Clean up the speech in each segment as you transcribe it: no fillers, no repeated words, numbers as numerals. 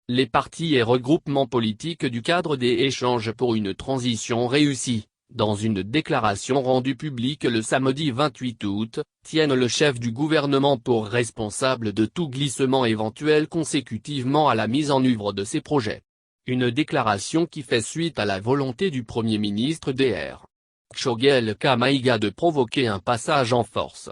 les partis et regroupements politiques du cadre des échanges pour une transition réussie, dans une déclaration rendue publique le samedi 28 août, tiennent le chef du gouvernement pour responsable de tout glissement éventuel consécutivement à la mise en œuvre de ces projets. Une déclaration qui fait suite à la volonté du Premier ministre Dr. Choguel K. Maïga de provoquer un passage en force.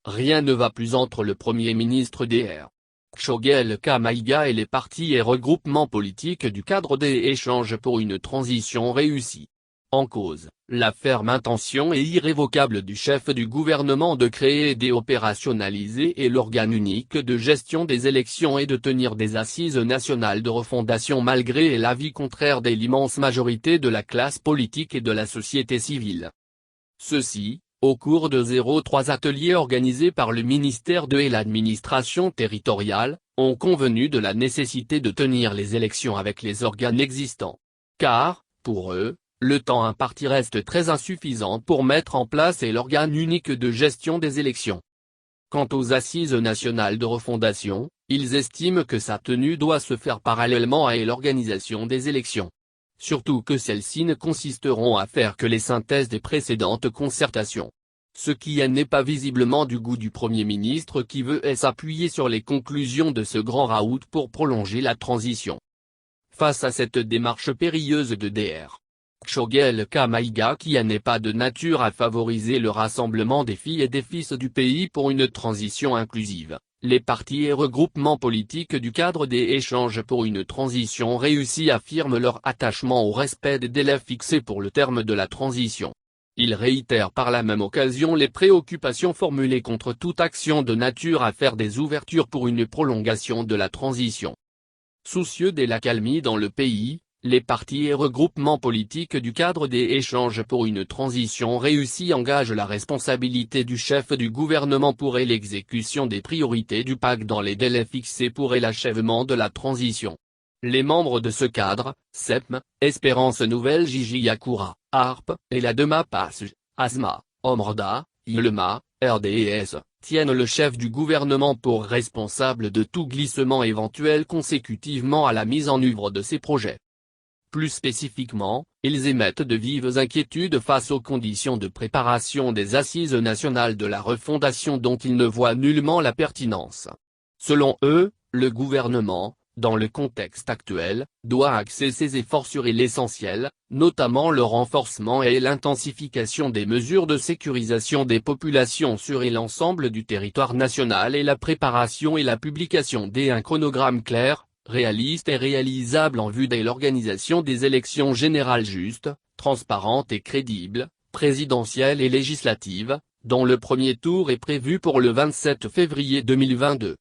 Rien ne va plus entre le Premier ministre Dr. Choguel K. Maïga et les partis et regroupements politiques du cadre des échanges pour une transition réussie. En cause, la ferme intention et irrévocable du chef du gouvernement de créer et d'opérationnaliser l'organe unique de gestion des élections et de tenir des assises nationales de refondation malgré l'avis contraire de l'immense majorité de la classe politique et de la société civile. Ceci, au cours de 03 ateliers organisés par le ministère et l'administration territoriale, ont convenu de la nécessité de tenir les élections avec les organes existants. Car, pour eux, le temps imparti reste très insuffisant pour mettre en place l'organe unique de gestion des élections. Quant aux assises nationales de refondation, ils estiment que sa tenue doit se faire parallèlement à l'organisation des élections. Surtout que celles-ci ne consisteront à faire que les synthèses des précédentes concertations. Ce qui n'est pas visiblement du goût du Premier ministre qui veut s'appuyer sur les conclusions de ce grand raout pour prolonger la transition. Face à cette démarche périlleuse de Dr. Choguel K. Maïga qui n'est pas de nature à favoriser le rassemblement des filles et des fils du pays pour une transition inclusive, les partis et regroupements politiques du cadre des échanges pour une transition réussie affirment leur attachement au respect des délais fixés pour le terme de la transition. Ils réitèrent par la même occasion les préoccupations formulées contre toute action de nature à faire des ouvertures pour une prolongation de la transition. Soucieux de l'accalmie dans le pays, les partis et regroupements politiques du cadre des échanges pour une transition réussie engagent la responsabilité du chef du gouvernement pour l'exécution des priorités du PAC dans les délais fixés pour l'achèvement de la transition. Les membres de ce cadre, SEPM, Espérance Nouvelle Gigi Yakoura, ARP, et la Dema Passe, ASMA, Omrda, ILMA, RDS, tiennent le chef du gouvernement pour responsable de tout glissement éventuel consécutivement à la mise en œuvre de ces projets. Plus spécifiquement, ils émettent de vives inquiétudes face aux conditions de préparation des assises nationales de la refondation dont ils ne voient nullement la pertinence. Selon eux, le gouvernement, dans le contexte actuel, doit axer ses efforts sur l'essentiel, notamment le renforcement et l'intensification des mesures de sécurisation des populations sur l'ensemble du territoire national et la préparation et la publication d'un chronogramme clair, réaliste et réalisable en vue de l'organisation des élections générales justes, transparentes et crédibles, présidentielles et législatives, dont le premier tour est prévu pour le 27 février 2022.